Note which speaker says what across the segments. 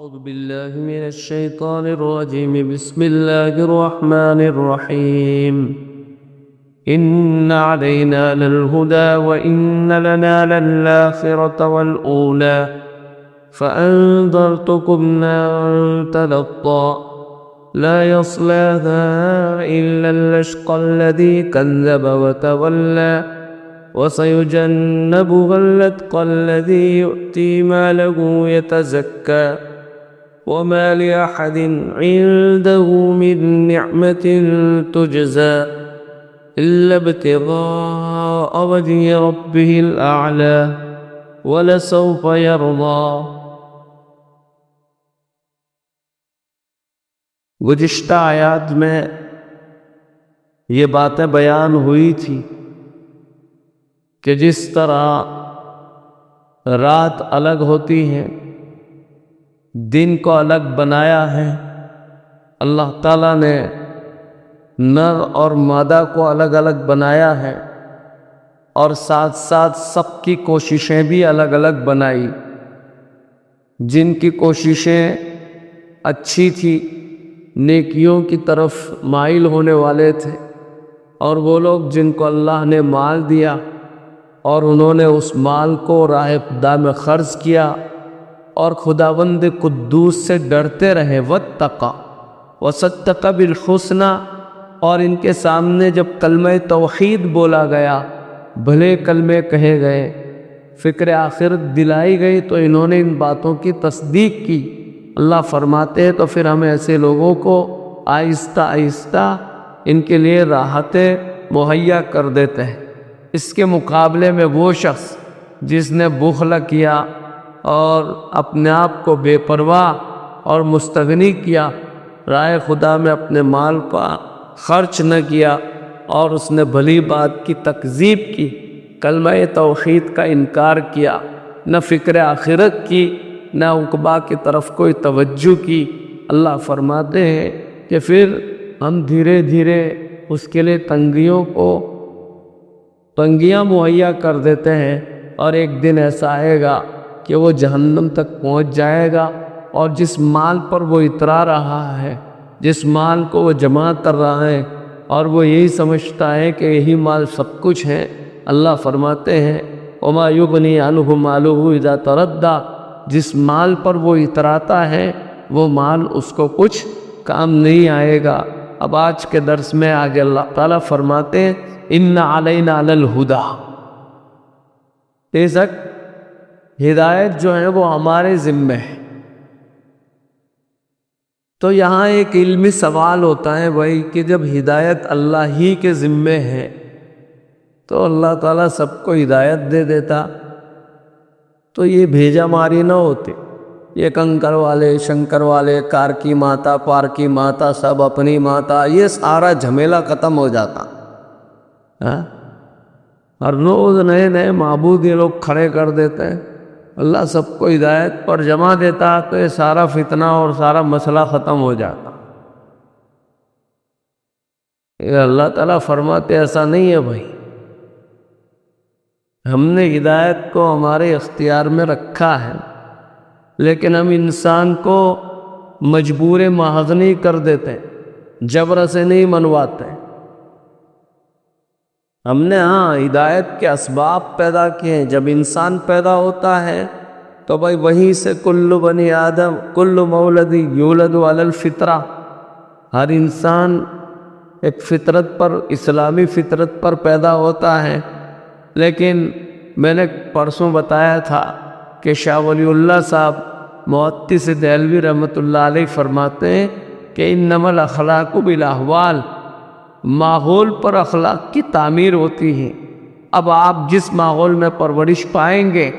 Speaker 1: أعوذ بالله من الشيطان الرجيم. بسم الله الرحمن الرحيم. إن علينا للهدى وإن لنا للآخرة والأولى فأنذرتكم نارا تلظى لا يصلاها إلا الأشقى الذي كذب وتولى وسيجنبها الأتقى الذي يؤتي ماله يتزكى وما لأحد عنده من نعمة تجزى إلا ابتغاء وجه ربه الأعلى ولسوف يرضى. گزشتہ آیات میں یہ باتیں بیان ہوئی تھی کہ جس طرح رات الگ ہوتی ہے، دن کو الگ بنایا ہے، اللہ تعالیٰ نے نر اور مادہ کو الگ الگ بنایا ہے، اور ساتھ ساتھ سب کی کوششیں بھی الگ الگ بنائی. جن کی کوششیں اچھی تھی، نیکیوں کی طرف مائل ہونے والے تھے، اور وہ لوگ جن کو اللہ نے مال دیا اور انہوں نے اس مال کو راہ خدا میں خرچ کیا اور خداوند قدوس سے ڈرتے رہے. واتقى وصدق بالحسنى، اور ان کے سامنے جب کلمہ توحید بولا گیا، بھلے کلمے کہے گئے، فکر آخرت دلائی گئی، تو انہوں نے ان باتوں کی تصدیق کی. اللہ فرماتے ہیں تو پھر ہم ایسے لوگوں کو آہستہ آہستہ ان کے لیے راحتیں مہیا کر دیتے ہیں. اس کے مقابلے میں وہ شخص جس نے بخل کیا اور اپنے آپ کو بے پرواہ اور مستغنی کیا، راہ خدا میں اپنے مال کا خرچ نہ کیا، اور اس نے بھلی بات کی تکذیب کی، کلمہ توحید کا انکار کیا، نہ فکر آخرت کی، نہ عقبہ کی طرف کوئی توجہ کی، اللہ فرماتے ہیں کہ پھر ہم دھیرے دھیرے اس کے لیے تنگیاں مہیا کر دیتے ہیں، اور ایک دن ایسا آئے گا کہ وہ جہنم تک پہنچ جائے گا، اور جس مال پر وہ اترا رہا ہے، جس مال کو وہ جمع کر رہا ہے، اور وہ یہی سمجھتا ہے کہ یہی مال سب کچھ ہے، اللہ فرماتے ہیں وَمَا يُغْنِي عَنْهُ مَالُهُ إِذَا تَرَدَّى، جس مال پر وہ اتراتا ہے وہ مال اس کو کچھ کام نہیں آئے گا. اب آج کے درس میں آگے اللہ تعالیٰ فرماتے ہیں اِنَّ عَلَيْنَا لَلْهُدَى، بے شک ہدایت جو ہے وہ ہمارے ذمہ ہے. تو یہاں ایک علمی سوال ہوتا ہے بھائی کہ جب ہدایت اللہ ہی کے ذمہ ہے تو اللہ تعالیٰ سب کو ہدایت دے دیتا تو یہ بھیجا ماری نہ ہوتی. یہ کنکر والے، شنکر والے، کار کی ماتا، پار کی ماتا، سب اپنی ماتا، یہ سارا جھمیلا ختم ہو جاتا. ہر روز نئے نئے معبود یہ لوگ کھڑے کر دیتے ہیں، اللہ سب کو ہدایت پر جمع دیتا تو یہ سارا فتنہ اور سارا مسئلہ ختم ہو جاتا. یہ اللہ تعالیٰ فرماتے ایسا نہیں ہے بھائی، ہم نے ہدایت کو ہمارے اختیار میں رکھا ہے، لیکن ہم انسان کو مجبور محض نہیں کر دیتے، جبر سے نہیں منواتے. ہم نے ہدایت کے اسباب پیدا کیے ہیں. جب انسان پیدا ہوتا ہے تو بھائی وہیں سے کل بنی آدم کل مولد یولد علی الفطرہ، ہر انسان ایک فطرت پر، اسلامی فطرت پر پیدا ہوتا ہے. لیکن میں نے پرسوں بتایا تھا کہ شاہ ولی اللہ صاحب محدث دہلوی رحمۃ اللہ علیہ فرماتے ہیں کہ انما الاخلاق بالاحوال، ماحول پر اخلاق کی تعمیر ہوتی ہے. اب آپ جس ماحول میں پرورش پائیں گے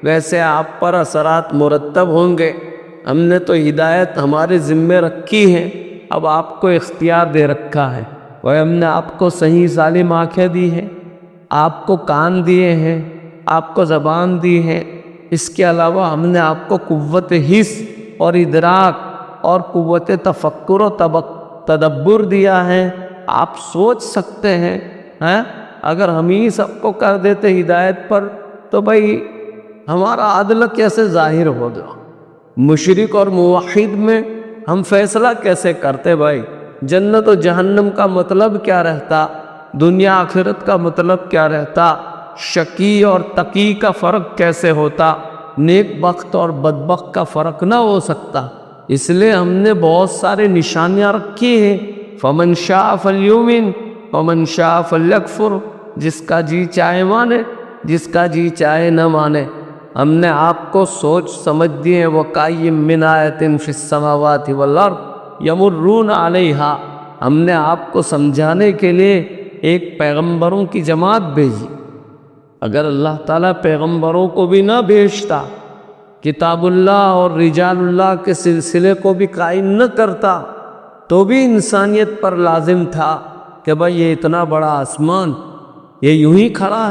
Speaker 1: ویسے آپ پر اثرات مرتب ہوں گے. ہم نے تو ہدایت ہمارے ذمے رکھی ہے، اب آپ کو اختیار دے رکھا ہے، وہ ہم نے آپ کو صحیح سالم آنکھیں دی ہیں، آپ کو کان دیے ہیں، آپ کو زبان دی ہے. اس کے علاوہ ہم نے آپ کو قوت حس اور ادراک اور قوت تفکر و تدبر دیا ہے، آپ سوچ سکتے ہیں. اگر ہم ہی سب کو کر دیتے ہدایت پر تو بھائی ہمارا عدل کیسے ظاہر ہوگا؟ مشرک اور موحد میں ہم فیصلہ کیسے کرتے بھائی؟ جنت و جہنم کا مطلب کیا رہتا؟ دنیا آخرت کا مطلب کیا رہتا؟ شقی اور تقی کا فرق کیسے ہوتا؟ نیک بخت اور بدبخت کا فرق نہ ہو سکتا؟ اس لیے ہم نے بہت سارے نشانیاں رکھی ہیں۔ فمن شاء فلیؤمن ومن شاء فلیکفر، جس کا جی چاہے مانے، جس کا جی چاہے نہ مانے۔ ہم نے آپ کو سوچ سمجھ دیے، وَقَيِّم مِّنْ آیَةٍ فِي السَّمَاوَاتِ وَالْأَرْضِ يَمُرُّونَ عَلَيْهَا، ہم نے آپ کو سمجھانے کے لیے ایک پیغمبروں کی جماعت بھیجی۔ اگر اللہ تعالیٰ پیغمبروں کو بھی نہ بھیجتا، کتاب اللہ اور رجال اللہ کے سلسلے کو بھی قائم نہ کرتا، تو بھی انسانیت پر لازم تھا کہ بھائی یہ اتنا بڑا آسمان یہ یوں ہی کھڑا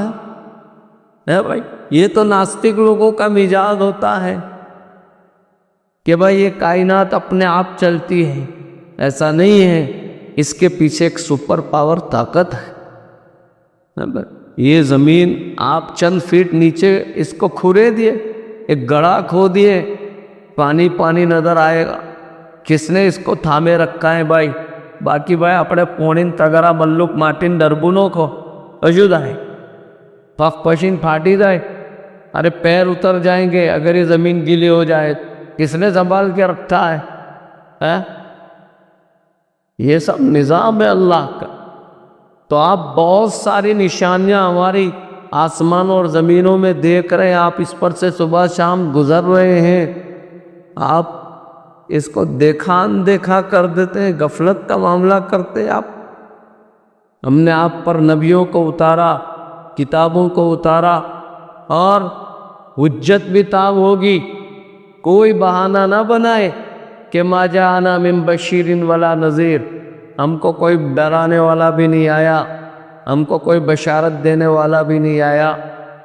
Speaker 1: ہے بھائی۔ یہ تو ناستک لوگوں کا مزاج ہوتا ہے کہ بھائی یہ کائنات اپنے آپ چلتی ہے، ایسا نہیں ہے، اس کے پیچھے ایک سپر پاور طاقت ہے۔ یہ زمین آپ چند فیٹ نیچے اس کو کھورے دیے، ایک گڑھا کھو دیے، پانی پانی نظر آئے گا۔ کس نے اس کو تھامے رکھا ہے بھائی؟ باقی بھائی اپنے پونن تگرا ملک مارٹن ڈربونوں کو وجود آئے، پخ پشین پھاٹی جائے، ارے پیر اتر جائیں گے اگر یہ زمین گیلی ہو جائے۔ کس نے سنبھال کے رکھا ہے؟ یہ سب نظام ہے اللہ کا۔ تو آپ بہت ساری نشانیاں ہماری آسمانوں اور زمینوں میں دیکھ رہے ہیں، آپ اس پر سے صبح شام گزر رہے ہیں، آپ اس کو دیکھا اندیکھا کر دیتے ہیں، غفلت کا معاملہ کرتے ہیں آپ۔ ہم نے آپ پر نبیوں کو اتارا، کتابوں کو اتارا، اور حجت بھی تاب ہوگی۔ کوئی بہانہ نہ بنائے کہ ما جاءنا من بشیر ولا نذیر، ہم کو کوئی ڈرانے والا بھی نہیں آیا، ہم کو کوئی بشارت دینے والا بھی نہیں آیا۔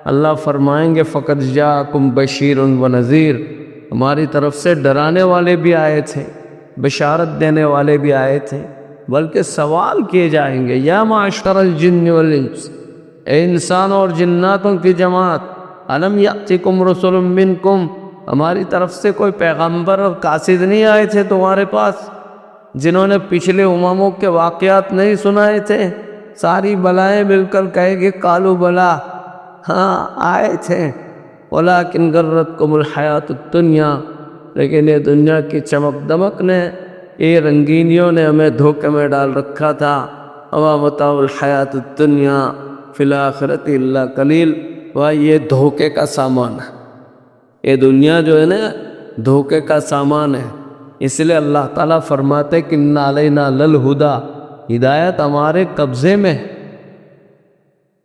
Speaker 1: اللہ فرمائیں گے فقد جاءکم بشیر و نذیر، ہماری طرف سے ڈرانے والے بھی آئے تھے، بشارت دینے والے بھی آئے تھے، بلکہ سوال کیے جائیں گے، یا معشر الجن والانس، اے انسان اور جناتوں کی جماعت، الم یأتکم رسل منکم، ہماری طرف سے کوئی پیغمبر اور قاصد نہیں آئے تھے تمہارے پاس، جنہوں نے پچھلے امموں کے واقعات نہیں سنائے تھے؟ ساری بلائیں مل کر کہے گی قالوا بلا، ہاں آئے تھے، ولیکن غرتکم الحیات الدنیا، لیکن یہ دنیا کی چمک دمک نے، یہ رنگینیوں نے ہمیں دھوکے میں ڈال رکھا تھا۔ وما متاع الحیات الدنیا فی الآخرۃ الا قلیل، یہ دھوکے کا سامان ہے، یہ دنیا جو ہے نا دھوکے کا سامان ہے۔ اس لیے اللہ تعالیٰ فرماتے کہ ان علینا للہدی، ہدایت ہمارے قبضے میں ہے۔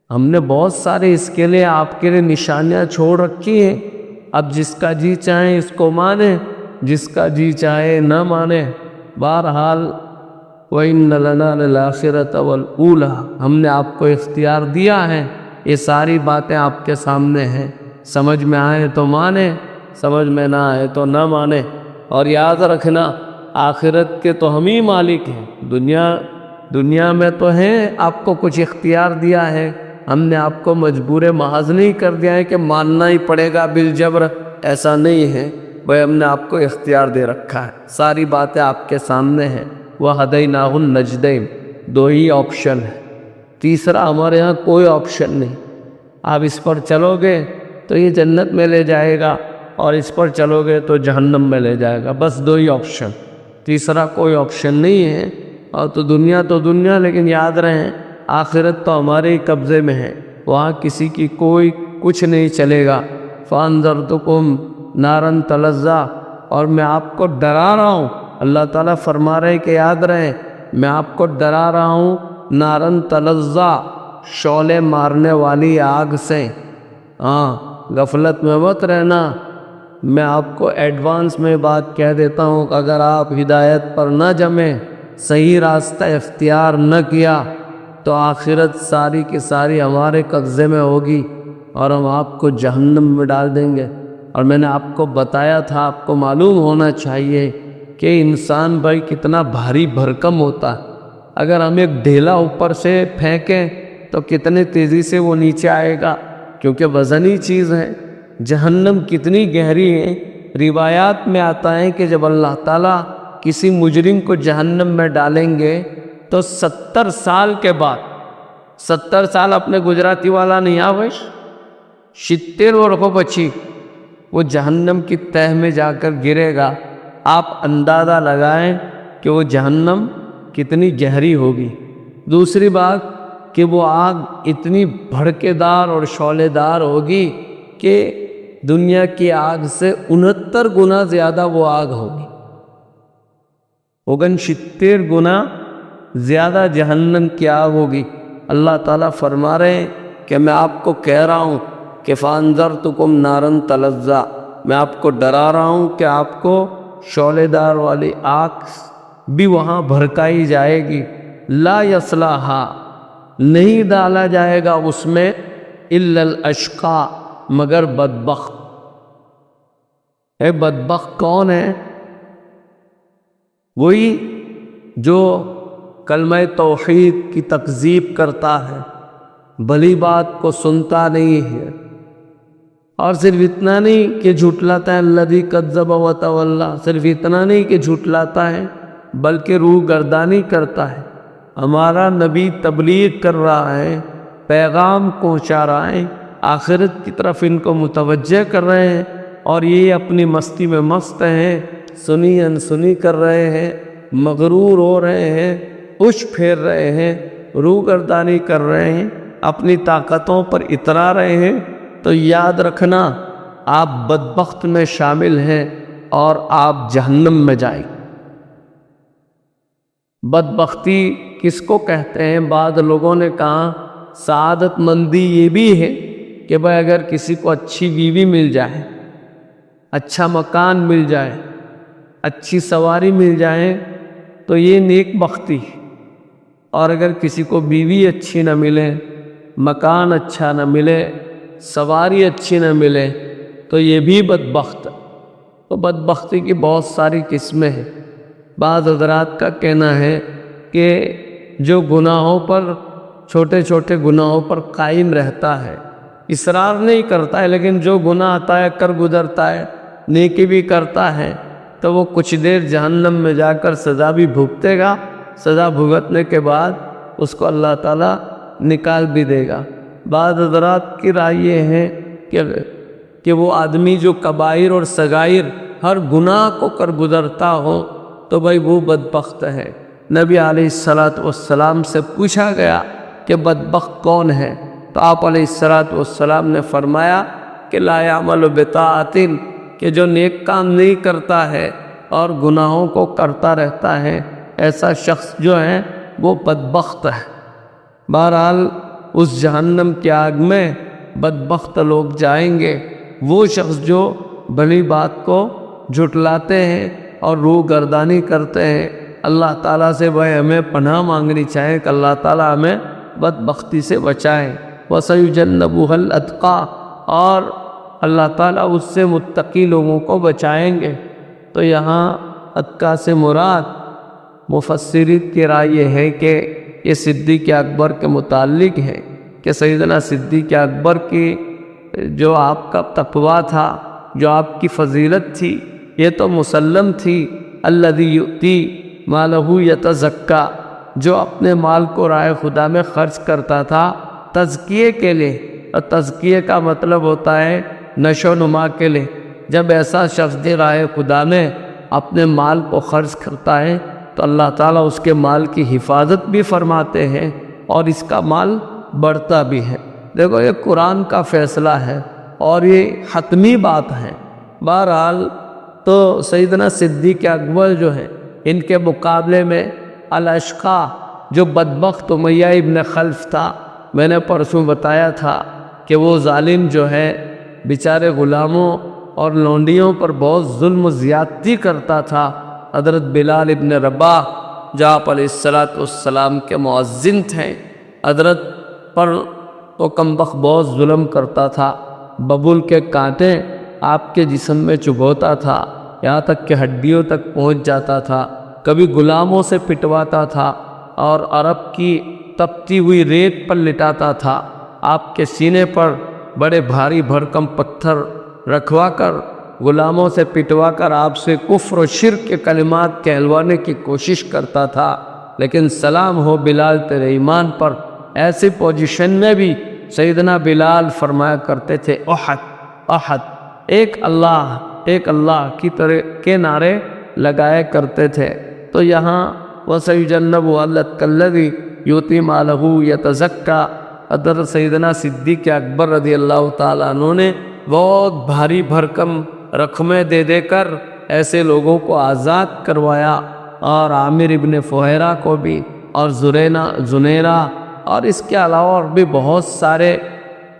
Speaker 1: ہم نے بہت سارے اس کے لیے آپ کے لیے نشانیاں چھوڑ رکھی ہیں، اب جس کا جی چاہے اس کو مانے، جس کا جی چاہے نہ مانے۔ بہرحال وَإِنَّ لَنَا لَلْآخِرَةَ وَالْأُولَىٰ، ہم نے آپ کو اختیار دیا ہے، یہ ساری باتیں آپ کے سامنے ہیں، سمجھ میں آئے تو مانے، سمجھ میں نہ آئے تو نہ مانے۔ اور یاد رکھنا آخرت کے تو ہم ہی مالک ہیں، دنیا میں تو ہیں، آپ کو کچھ اختیار دیا ہے، ہم نے آپ کو مجبور محض نہیں کر دیا ہے کہ ماننا ہی پڑے گا بالجبر، ایسا نہیں ہے بھائی، ہم نے آپ کو اختیار دے رکھا ہے، ساری باتیں آپ کے سامنے ہیں۔ وَهَدَيْنَاهُ النَّجْدَيْنِ، دو ہی آپشن ہے، تیسرا ہمارے ہاں کوئی آپشن نہیں۔ آپ اس پر چلو گے تو یہ جنت میں لے جائے گا، اور اس پر چلو گے تو جہنم میں لے جائے گا، بس دو ہی آپشن، تیسرا کوئی آپشن نہیں ہے۔ اور تو دنیا، لیکن یاد رہیں آخرت تو ہمارے ہی قبضے میں ہے، وہاں کسی کی کوئی کچھ نہیں چلے گا۔ فَأَنذَرْتُكُمْ نَارًا تَلَظَّىٰ، اور میں آپ کو ڈرا رہا ہوں، اللہ تعالیٰ فرما رہے کہ یاد رہیں میں آپ کو ڈرا رہا ہوں، نارن تلظیٰ، شعلے مارنے والی آگ سے۔ ہاں غفلت میں مت رہنا، میں آپ کو ایڈوانس میں بات کہہ دیتا ہوں کہ اگر آپ ہدایت پر نہ جمیں، صحیح راستہ اختیار نہ کیا، تو آخرت ساری کی ساری ہمارے قبضے میں ہوگی، اور ہم آپ کو جہنم میں ڈال دیں گے۔ اور میں نے آپ کو بتایا تھا، آپ کو معلوم ہونا چاہیے کہ انسان بھائی کتنا بھاری بھرکم ہوتا ہے، اگر ہم ایک ڈھیلا اوپر سے پھینکیں تو کتنے تیزی سے وہ نیچے آئے گا، کیونکہ وزنی چیز ہے۔ جہنم کتنی گہری ہے، روایات میں آتا ہے کہ جب اللہ تعالیٰ کسی مجرم کو جہنم میں ڈالیں گے تو 70 سال کے بعد، 70 سال اپنے گجراتی والا نہیں آوش 70 ورقوں بچی وہ جہنم کی تہہ میں جا کر گرے گا۔ آپ اندازہ لگائیں کہ وہ جہنم کتنی گہری ہوگی۔ دوسری بات کہ وہ آگ اتنی بھڑکے دار اور شعلے دار ہوگی کہ دنیا کی آگ سے 69 گنا زیادہ وہ آگ ہوگی، 69 گنا زیادہ جہنم کی آگ ہوگی۔ اللہ تعالیٰ فرما رہے ہیں کہ میں آپ کو کہہ رہا ہوں کہ فَأَنذَرْتُكُمْ نَارًا تَلَظَّىٰ، میں آپ کو ڈرا رہا ہوں کہ آپ کو شعلے دار والی آگ بھی وہاں بھڑکائی جائے گی۔ لا يَصْلَاهَا، نہیں ڈالا جائے گا اس میں إِلَّا الْأَشْقَىٰ، مگر بدبخت۔ بدبخت کون ہے؟ وہی جو کلمہ توحید کی تکذیب کرتا ہے، بھلی بات کو سنتا نہیں ہے، اور صرف اتنا نہیں کہ جھٹلاتا ہے الذی کذب وتولی، صرف اتنا نہیں کہ جھٹلاتا ہے بلکہ روح گردانی کرتا ہے۔ ہمارا نبی تبلیغ کر رہا ہے، پیغام پہنچا رہا ہے، آخرت کی طرف ان کو متوجہ کر رہے ہیں، اور یہ اپنی مستی میں مست ہیں، سنی انسنی کر رہے ہیں، مغرور ہو رہے ہیں، اچھ پھیر رہے ہیں، روح گردانی کر رہے ہیں، اپنی طاقتوں پر اترا رہے ہیں، تو یاد رکھنا آپ بدبخت میں شامل ہیں اور آپ جہنم میں جائیں۔ بدبختی کس کو کہتے ہیں؟ بعض لوگوں نے کہا سعادت مندی یہ بھی ہے کہ بھائی اگر کسی کو اچھی بیوی مل جائے، اچھا مکان مل جائے، اچھی سواری مل جائے تو یہ نیک بختی۔ اور اگر کسی کو بیوی اچھی نہ ملے، مکان اچھا نہ ملے، سواری اچھی نہ ملے تو یہ بھی بدبخت۔ تو بدبختی کی بہت ساری قسمیں ہیں۔ بعض حضرات کا کہنا ہے کہ جو گناہوں پر، چھوٹے چھوٹے گناہوں پر قائم رہتا ہے، اصرار نہیں کرتا ہے، لیکن جو گناہ آتا ہے کر گزرتا ہے، نیکی بھی کرتا ہے، تو وہ کچھ دیر جہنم میں جا کر سزا بھی بھگتے گا، سزا بھگتنے کے بعد اس کو اللہ تعالیٰ نکال بھی دے گا۔ بعض حضرات کی رائے یہ ہے کہ وہ آدمی جو کبائر اور صغائر ہر گناہ کو کر گزرتا ہو تو بھائی وہ بدبخت ہے۔ نبی علیہ السلام سے پوچھا گیا کہ بدبخت کون ہے؟ تو آپ علیہ السلام نے فرمایا کہ لا یعمل بطاعۃ، کہ جو نیک کام نہیں کرتا ہے اور گناہوں کو کرتا رہتا ہے، ایسا شخص جو ہے وہ بدبخت ہے۔ بہرحال اس جہنم کی آگ میں بدبخت لوگ جائیں گے، وہ شخص جو بھلی بات کو جھٹلاتے ہیں اور روح گردانی کرتے ہیں۔ اللہ تعالیٰ سے بھائی ہمیں پناہ مانگنی چاہیے کہ اللہ تعالیٰ ہمیں بدبختی سے بچائیں۔ وَسَيُجَنَّبُهَا الْأَتْقَى، اور اللہ تعالیٰ اس سے متقی لوگوں کو بچائیں گے۔ تو یہاں اتقیٰ سے مراد مفسرین کی رائے یہ ہے کہ یہ صدیق اکبر کے متعلق ہے، کہ سیدنا صدیق اکبر کی جو آپ کا تقویٰ تھا، جو آپ کی فضیلت تھی، یہ تو مسلم تھی۔ الذی یؤتی مالہ یتزکیٰ، جو اپنے مال کو رائے خدا میں خرچ کرتا تھا تزکیے کے لیے، اور تزکیے کا مطلب ہوتا ہے نشو و نما کے لیے۔ جب ایسا شخص رائے خدا میں اپنے مال کو خرچ کرتا ہے تو اللہ تعالیٰ اس کے مال کی حفاظت بھی فرماتے ہیں اور اس کا مال بڑھتا بھی ہے۔ دیکھو یہ قرآن کا فیصلہ ہے اور یہ حتمی بات ہے۔ بہرحال تو سیدنا صدیق اکبر جو ہیں، ان کے مقابلے میں الاشقیٰ جو بدبخت امیہ ابن خلف تھا، میں نے پرسوں بتایا تھا کہ وہ ظالم جو ہے بیچارے غلاموں اور لونڈیوں پر بہت ظلم و زیادتی کرتا تھا۔ حضرت بلال ابن رباح جو آپ علیہ السلام کے مؤذن تھے، حضرت پر وہ کمبخت بہت ظلم کرتا تھا، ببول کے کانٹے آپ کے جسم میں چبھوتا تھا، یہاں تک کہ ہڈیوں تک پہنچ جاتا تھا، کبھی غلاموں سے پٹواتا تھا اور عرب کی تپتی ہوئی ریت پر لٹاتا تھا۔ آپ کے سینے پر بڑے بھاری بھرکم پتھر رکھوا کر غلاموں سے پٹوا کر آپ سے کفر و شرک کے کلمات کہلوانے کی کوشش کرتا تھا، لیکن سلام ہو بلال تیرے ایمان پر، ایسی پوزیشن میں بھی سیدنا بلال فرمایا کرتے تھے احد احد، ایک اللہ کی طرح کے نعرے لگائے کرتے تھے۔ تو یہاں وَسَيُجَنَّبُهَا الْأَتْقَى الَّذِي يُؤْتِي مَالَهُ يَتَزَكَّى، حضرت سیدنا صدیق اکبر رضی اللہ تعالیٰ عنہ نے بہت بھاری بھرکم رقمیں دے دے کر ایسے لوگوں کو آزاد کروایا، اور عامر ابن فہیرہ کو بھی، اور زنیرہ، اور اس کے علاوہ اور بھی بہت سارے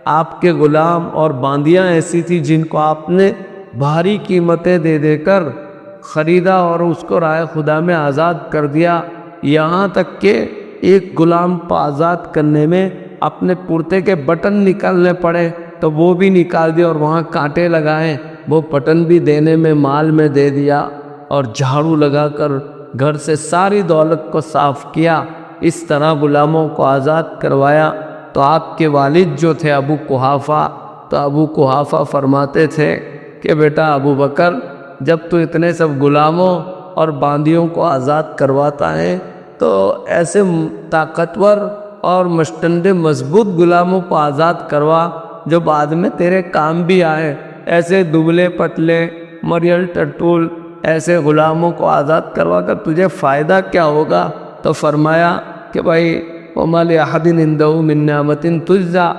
Speaker 1: آپ کے غلام اور باندیاں ایسی تھی جن کو آپ نے بھاری قیمتیں دے دے کر خریدا اور اس کو راہ خدا میں آزاد کر دیا۔ یہاں تک کہ ایک غلام کو آزاد کرنے میں اپنے کرتے کے بٹن نکالنے پڑے تو وہ بھی نکال دیا، اور وہاں کانٹے لگائے، وہ بٹن بھی دینے میں مال میں دے دیا، اور جھاڑو لگا کر گھر سے ساری دولت کو صاف کیا۔ اس طرح غلاموں کو آزاد کروایا۔ تو آپ کے والد جو تھے ابو قحافہ، تو ابو قحافہ فرماتے تھے کہ بیٹا ابو بکر، جب تو اتنے سب غلاموں اور باندیوں کو آزاد کرواتا ہے تو ایسے طاقتور اور مشتند مضبوط غلاموں کو آزاد کروا جو بعد میں تیرے کام بھی آئے۔ ایسے دبلے پتلے مریل ٹٹول ایسے غلاموں کو آزاد کروا کر تجھے فائدہ کیا ہوگا؟ تو فرمایا کہ بھائی وَمَا لِأَحَدٍ عِندَهُ مِن نِّعْمَةٍ تُجْزَىٰ،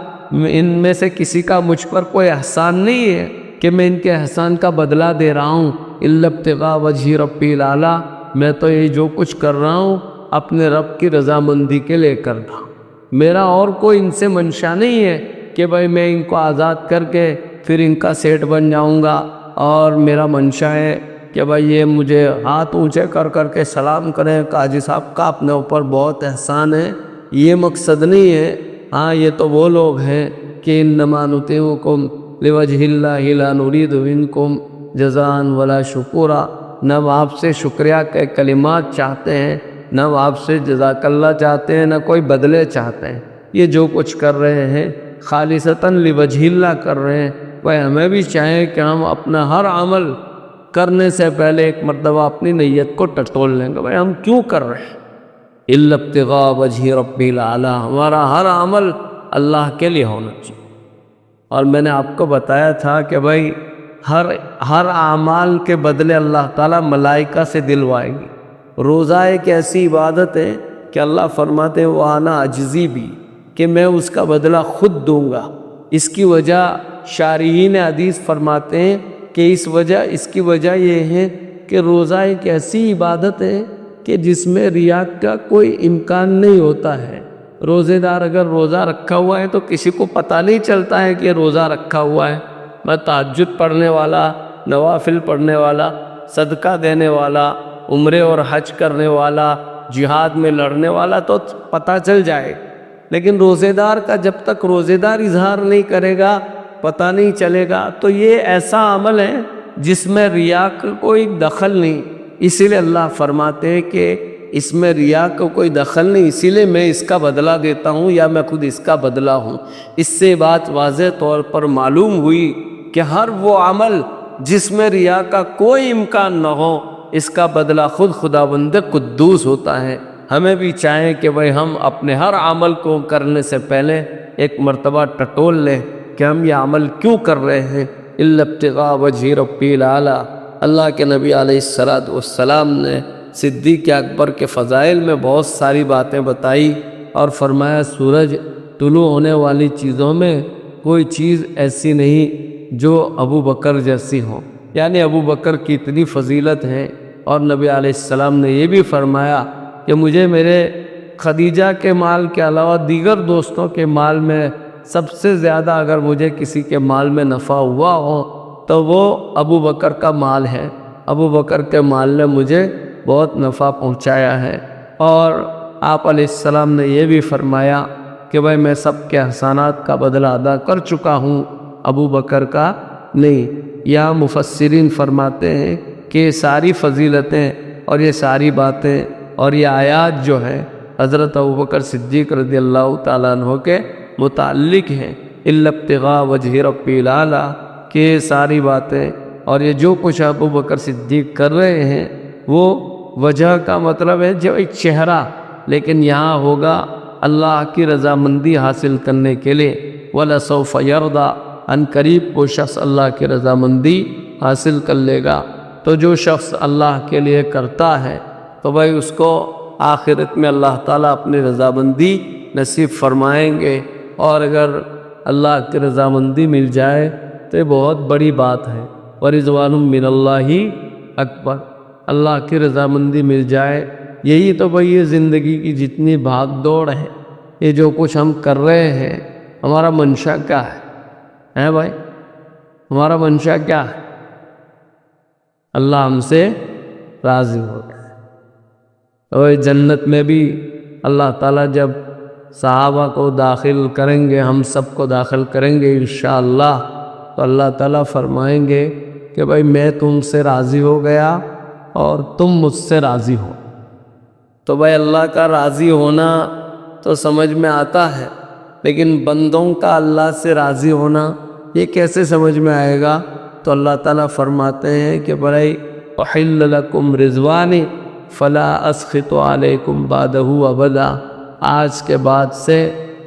Speaker 1: ان میں سے کسی کا مجھ پر کوئی احسان نہیں ہے کہ میں ان کے احسان کا بدلہ دے رہا ہوں، إِلَّا ابْتِغَاءَ وَجْهِ رَبِّي الْأَعْلَىٰ، میں تو یہ جو کچھ کر رہا ہوں اپنے رب کی رضامندی کے لے کر رہا ہوں، میرا اور کوئی ان سے منشا نہیں ہے کہ بھائی میں ان کو آزاد کر کے پھر ان کا سیٹ بن جاؤں گا، اور میرا منشا ہے کہ بھائی یہ مجھے ہاتھ اونچے کر کر کے سلام کریں قاضی صاحب کا اپنے اوپر بہت احسان ہے، یہ مقصد نہیں ہے۔ ہاں یہ تو وہ لوگ ہیں کہ انما نطیعکم لوجہ اللہ لا نرید منکم جزاء ولا شکورا، نہ آپ سے شکریہ کے کلمات چاہتے ہیں، نہ آپ سے جزاک اللہ چاہتے ہیں، نہ کوئی بدلے چاہتے ہیں، یہ جو کچھ کر رہے ہیں خالصتاً لوجہ اللہ کر رہے ہیں۔ وہ ہمیں بھی چاہیں کہ ہم اپنا ہر عمل کرنے سے پہلے ایک مرتبہ اپنی نیت کو ٹٹول لیں گے، بھائی ہم کیوں کر رہے ہیں؟ إِلَّا ابْتِغَاءَ وَجْهِ رَبِّي الْأَعْلَىٰ، ہمارا ہر عمل اللہ کے لیے ہونا چاہیے۔ اور میں نے آپ کو بتایا تھا کہ بھائی ہر اعمال کے بدلے اللہ تعالیٰ ملائکہ سے دلوائے گی۔ روزہ ایک ایسی عبادت ہے کہ اللہ فرماتے ہیں وَأَنَا أَجْزِي بِهِ، کہ میں اس کا بدلہ خود دوں گا۔ اس کی وجہ شارحین حدیث فرماتے ہیں کہ اس کی وجہ یہ ہے کہ روزہ ایک ایسی عبادت ہے کہ جس میں ریا کا کوئی امکان نہیں ہوتا ہے۔ روزے دار اگر روزہ رکھا ہوا ہے تو کسی کو پتہ نہیں چلتا ہے کہ روزہ رکھا ہوا ہے۔ میں تہجد پڑھنے والا، نوافل پڑھنے والا، صدقہ دینے والا، عمرے اور حج کرنے والا، جہاد میں لڑنے والا تو پتہ چل جائے، لیکن روزے دار کا جب تک روزے دار اظہار نہیں کرے گا پتہ نہیں چلے گا۔ تو یہ ایسا عمل ہے جس میں ریا کا کوئی دخل نہیں، اسی لیے اللہ فرماتے ہیں کہ اس میں ریا کو کوئی دخل نہیں، اسی لیے میں اس کا بدلہ دیتا ہوں یا میں خود اس کا بدلہ ہوں۔ اس سے بات واضح طور پر معلوم ہوئی کہ ہر وہ عمل جس میں ریا کا کوئی امکان نہ ہو، اس کا بدلہ خود خداوند قدوس ہوتا ہے۔ ہمیں بھی چاہیں کہ بھئی ہم اپنے ہر عمل کو کرنے سے پہلے ایک مرتبہ ٹٹول لیں کہ ہم یہ عمل کیوں کر رہے ہیں۔ إِلَّا ابْتِغَاءَ وَجْهِ رَبِّي الْأَعْلَىٰ، اللہ کے نبی علیہ السلام نے صدیق اکبر کے فضائل میں بہت ساری باتیں بتائی اور فرمایا سورج طلوع ہونے والی چیزوں میں کوئی چیز ایسی نہیں جو ابو بکر جیسی ہو، یعنی ابو بکر کی اتنی فضیلت ہے۔ اور نبی علیہ السلام نے یہ بھی فرمایا کہ مجھے میرے خدیجہ کے مال کے علاوہ دیگر دوستوں کے مال میں سب سے زیادہ اگر مجھے کسی کے مال میں نفع ہوا ہو تو وہ ابو بکر کا مال ہے۔ ابو بکر کے مال نے مجھے بہت نفع پہنچایا ہے۔ اور آپ علیہ السلام نے یہ بھی فرمایا کہ بھائی میں سب کے احسانات کا بدلہ ادا کر چکا ہوں، ابو بکر کا نہیں۔ یا مفسرین فرماتے ہیں کہ یہ ساری فضیلتیں اور یہ ساری باتیں اور یہ آیات جو ہیں حضرت ابوبکر صدیق رضی اللہ تعالیٰ عنہ کے متعلق ہیں۔ إِلَّا ابْتِغَاءَ وَجْهِ رَبِّي الْأَعْلَىٰ، کہ یہ ساری باتیں اور یہ جو کچھ ابو بکر صدیق کر رہے ہیں وہ وجہ کا مطلب ہے جو ایک چہرہ، لیکن یہاں ہوگا اللہ کی رضامندی حاصل کرنے کے لیے۔ وَلَسَوْفَ يَرْضَى، ان قریب وہ شخص اللہ کی رضامندی حاصل کر لے گا۔ تو جو شخص اللہ کے لیے کرتا ہے تو بھائی اس کو آخرت میں اللہ تعالیٰ اپنی رضامندی نصیب فرمائیں گے، اور اگر اللہ کی رضامندی مل جائے تو یہ بہت بڑی بات ہے۔ وَرِضْوَانٌ مِّنَ اللَّهِ اکبر، اللہ کی رضامندی مل جائے، یہی تو بھائی یہ زندگی کی جتنی بھاگ دوڑ ہے، یہ جو کچھ ہم کر رہے ہیں، ہمارا منشا کیا ہے بھائی؟ ہمارا منشا کیا ہے؟ اللہ ہم سے راضی ہو گئے۔ اور جنت میں بھی اللہ تعالیٰ جب صحابہ کو داخل کریں گے، ہم سب کو داخل کریں گے انشاءاللہ، تو اللہ تعالیٰ فرمائیں گے کہ بھائی میں تم سے راضی ہو گیا اور تم مجھ سے راضی ہو۔ تو بھائی اللہ کا راضی ہونا تو سمجھ میں آتا ہے، لیکن بندوں کا اللہ سے راضی ہونا یہ کیسے سمجھ میں آئے گا؟ تو اللہ تعالیٰ فرماتے ہیں کہ بھائی احل لکم رضوانی فلا اسخط علیکم بعدہ ابدا، آج کے بعد سے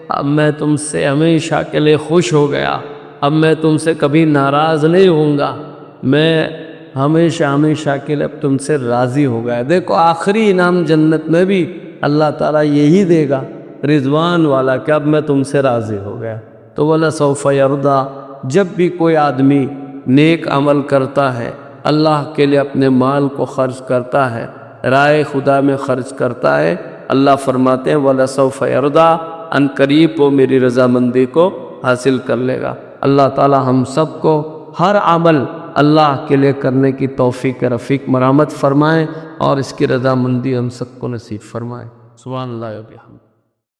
Speaker 1: اب میں تم سے ہمیشہ کے لیے خوش ہو گیا، اب میں تم سے کبھی ناراض نہیں ہوں گا، میں ہمیشہ کے لیے اب تم سے راضی ہو گیا۔ دیکھو آخری انعام جنت میں بھی اللہ تعالیٰ یہی دے گا، رضوان والا، کہ اب میں تم سے راضی ہو گیا۔ تو وَلَسَوْفَ يَرْضَى، جب بھی کوئی آدمی نیک عمل کرتا ہے، اللہ کے لیے اپنے مال کو خرچ کرتا ہے، رائے خدا میں خرچ کرتا ہے، اللہ فرماتے ہیں وَلَسَوْفَ يَرْضَى، ان قریب وہ میری رضامندی کو حاصل کر لے گا۔ اللہ تعالی ہم سب کو ہر عمل اللہ کے لیے کرنے کی توفیق رفیق مرحمت فرمائیں، اور اس کی رضامندی ہم سب کو نصیب فرمائیں۔ سبحان اللہ و بحمدہ۔